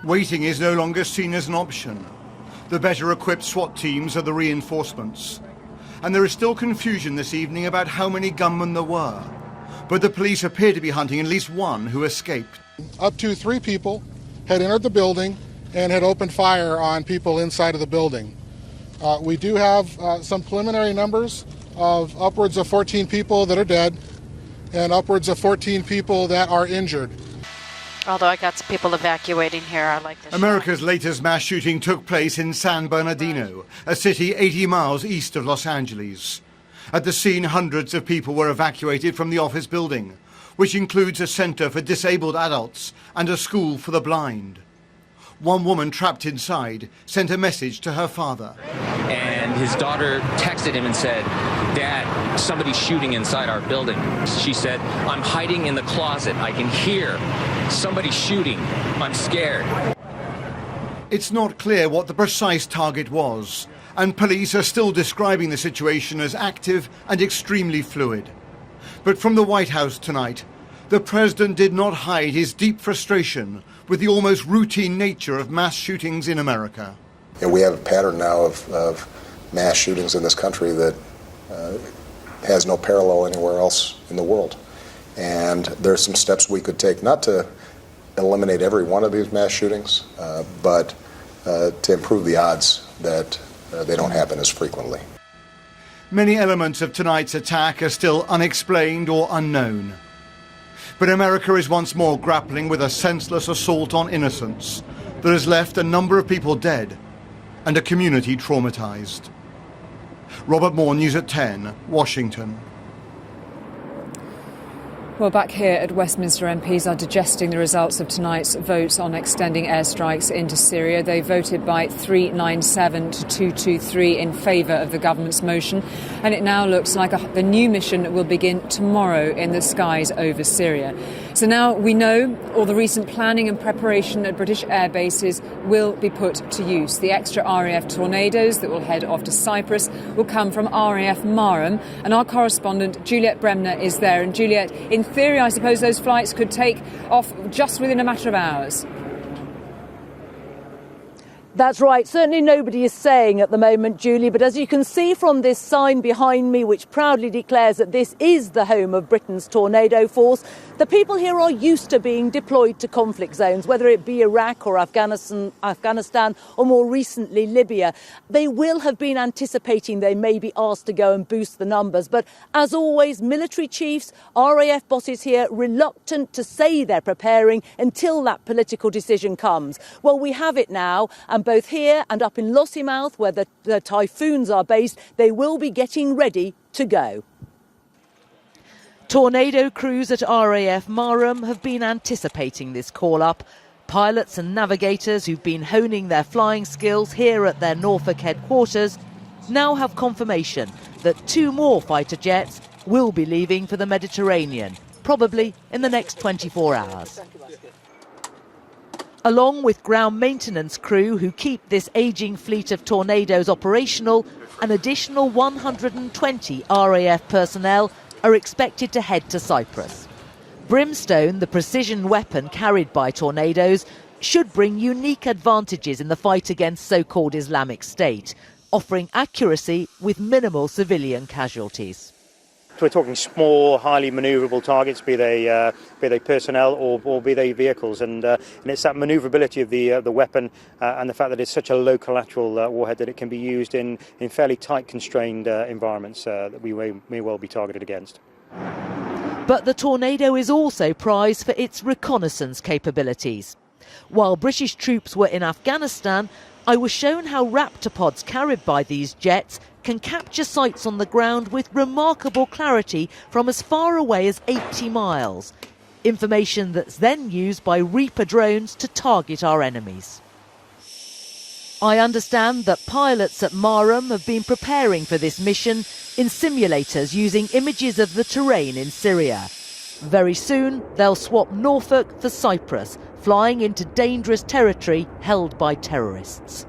Waiting is no longer seen as an option. The better-equipped SWAT teams are the reinforcements. And there is still confusion this evening about how many gunmen there were. But the police appear to be hunting at least one who escaped. Up to 3 people had entered the building and had opened fire on people inside of the building. We do have some preliminary numbers of upwards of 14 people that are dead and upwards of 14 people that are injured. Although I got some people evacuating here, I like this. America's latest mass shooting took place in San Bernardino, a city 80 miles east of Los Angeles. At the scene, hundreds of people were evacuated from the office building, which includes a center for disabled adults and a school for the blind. One woman trapped inside sent a message to her father. And his daughter texted him and said, "Dad, somebody's shooting inside our building." She said, "I'm hiding in the closet. I can hear somebody shooting. I'm scared." It's not clear what the precise target was, and police are still describing the situation as active and extremely fluid. But from the White House tonight, the president did not hide his deep frustration with the almost routine nature of mass shootings in America. And we have a pattern now of mass shootings in this country that has no parallel anywhere else in the world. And there's some steps we could take, not to eliminate every one of these mass shootings, but to improve the odds that they don't happen as frequently. Many elements of tonight's attack are still unexplained or unknown. But America is once more grappling with a senseless assault on innocence that has left a number of people dead and a community traumatized. Robert Moore, News at 10, Washington. Well, back here at Westminster, MPs are digesting the results of tonight's vote on extending airstrikes into Syria. They voted by 397 to 223 in favour of the government's motion, and it now looks like the new mission will begin tomorrow in the skies over Syria. So now we know all the recent planning and preparation at British air bases will be put to use. The extra RAF Tornadoes that will head off to Cyprus will come from RAF Marham, and our correspondent Juliet Bremner is there. And Juliet, in theory, I suppose those flights could take off just within a matter of hours. That's right. Certainly nobody is saying at the moment, Julie, but as you can see from this sign behind me, which proudly declares that this is the home of Britain's tornado force, the people here are used to being deployed to conflict zones, whether it be Iraq or Afghanistan or more recently Libya. They will have been anticipating they may be asked to go and boost the numbers. But as always, military chiefs, RAF bosses here, reluctant to say they're preparing until that political decision comes. Well, we have it now, and both here and up in Lossiemouth, where the typhoons are based, they will be getting ready to go. Tornado crews at RAF Marham have been anticipating this call-up. Pilots and navigators who've been honing their flying skills here at their Norfolk headquarters now have confirmation that 2 more fighter jets will be leaving for the Mediterranean, probably in the next 24 hours. Along with ground maintenance crew who keep this ageing fleet of Tornadoes operational, an additional 120 RAF personnel are expected to head to Cyprus. Brimstone, the precision weapon carried by Tornadoes, should bring unique advantages in the fight against so-called Islamic State, offering accuracy with minimal civilian casualties. We're talking small, highly manoeuvrable targets, be they personnel or be they vehicles, and it's that manoeuvrability of the weapon and the fact that it's such a low collateral warhead that it can be used in fairly tight, constrained environments that we may well be targeted against. But the Tornado is also prized for its reconnaissance capabilities. While British troops were in Afghanistan, I was shown how Raptor pods carried by these jets can capture sites on the ground with remarkable clarity from as far away as 80 miles. Information that's then used by Reaper drones to target our enemies. I understand that pilots at Marham have been preparing for this mission in simulators using images of the terrain in Syria. Very soon, they'll swap Norfolk for Cyprus, flying into dangerous territory held by terrorists.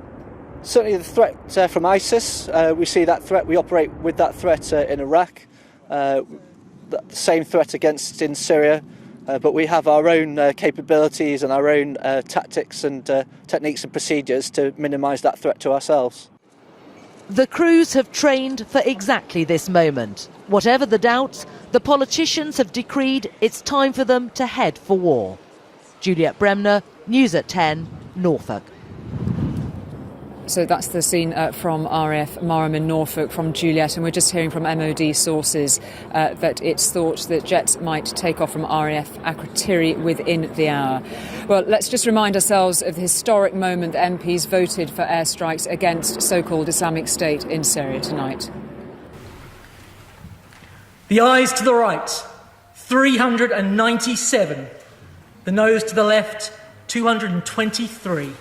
Certainly the threat from ISIS, we see that threat, we operate with that threat in Iraq, the same threat against in Syria, but we have our own capabilities and our own tactics and techniques and procedures to minimise that threat to ourselves. The crews have trained for exactly this moment. Whatever the doubts, the politicians have decreed it's time for them to head for war. Juliet Bremner, News at 10, Norfolk. So that's the scene from RAF Marham in Norfolk from Juliet, and we're just hearing from MOD sources that it's thought that jets might take off from RAF Akrotiri within the hour. Well, let's just remind ourselves of the historic moment that MPs voted for airstrikes against so-called Islamic State in Syria tonight. The ayes to the right, 397. The noes to the left, 223.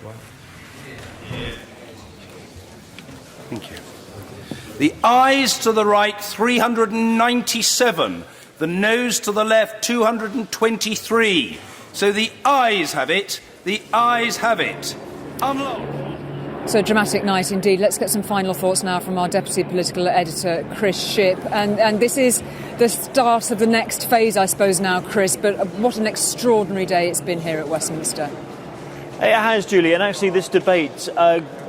Thank you. The ayes to the right, 397. The noes to the left, 223. So the ayes have it. The ayes have it. Unlocked. So a dramatic night indeed. Let's get some final thoughts now from our Deputy Political Editor, Chris Shipp. And this is the start of the next phase, I suppose, now, Chris. But what an extraordinary day it's been here at Westminster. It has, Julie, and actually this debate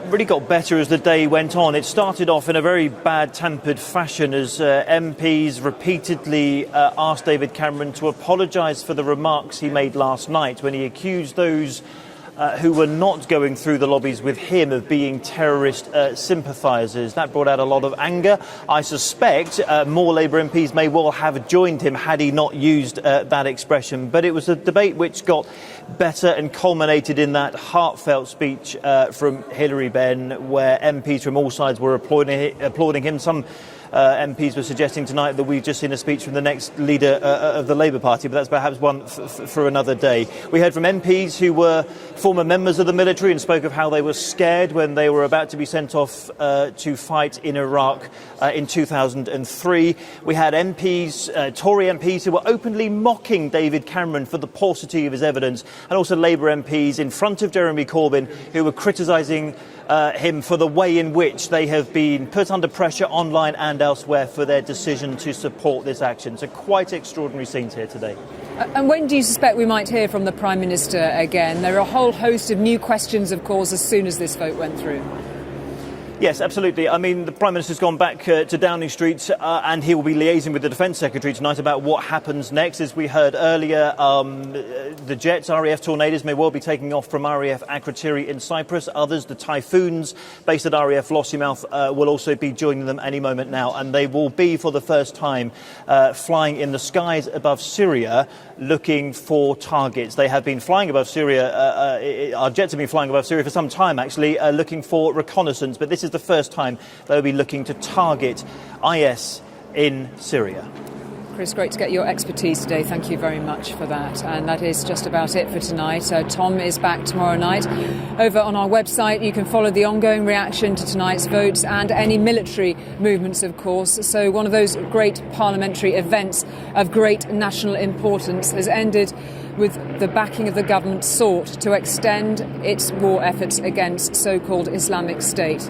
really got better as the day went on. It started off in a very bad-tempered fashion as MPs repeatedly asked David Cameron to apologise for the remarks he made last night when he accused those who were not going through the lobbies with him of being terrorist sympathisers. That brought out a lot of anger. I suspect more Labour MPs may well have joined him had he not used that expression. But it was a debate which got better and culminated in that heartfelt speech from Hilary Benn, where MPs from all sides were applauding him. Some MPs were suggesting tonight that we've just seen a speech from the next leader of the Labour Party, but that's perhaps one for another day. We heard from MPs who were former members of the military and spoke of how they were scared when they were about to be sent off to fight in Iraq in 2003. We had MPs, Tory MPs, who were openly mocking David Cameron for the paucity of his evidence, and also Labour MPs in front of Jeremy Corbyn who were criticising him for the way in which they have been put under pressure online and elsewhere for their decision to support this action. So quite extraordinary scenes here today. And when do you suspect we might hear from the Prime Minister again? There are a whole host of new questions, of course, as soon as this vote went through. Yes, absolutely. I mean, the Prime Minister's gone back to Downing Street and he will be liaising with the Defence Secretary tonight about what happens next. As we heard earlier, the jets, RAF Tornadoes, may well be taking off from RAF Akrotiri in Cyprus. Others, the Typhoons, based at RAF Lossiemouth, will also be joining them any moment now. And they will be, for the first time, flying in the skies above Syria, looking for targets. They have been flying above Syria, our jets have been flying above Syria for some time, actually, looking for reconnaissance. But this is the first time they'll be looking to target IS in Syria. Chris, great to get your expertise today. Thank you very much for that. And that is just about it for tonight. Tom is back tomorrow night. Over on our website, you can follow the ongoing reaction to tonight's votes and any military movements, of course. So one of those great parliamentary events of great national importance has ended with the backing of the government sought to extend its war efforts against so-called Islamic State.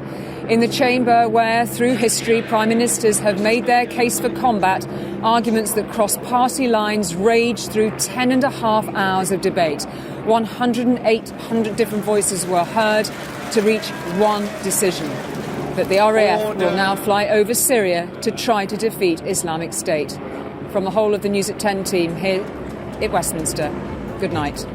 In the chamber where, through history, prime ministers have made their case for combat, arguments that cross party lines raged through 10.5 hours of debate. 108 different voices were heard to reach one decision, that the RAF will now fly over Syria to try to defeat Islamic State. From the whole of the News at 10 team here at Westminster, good night.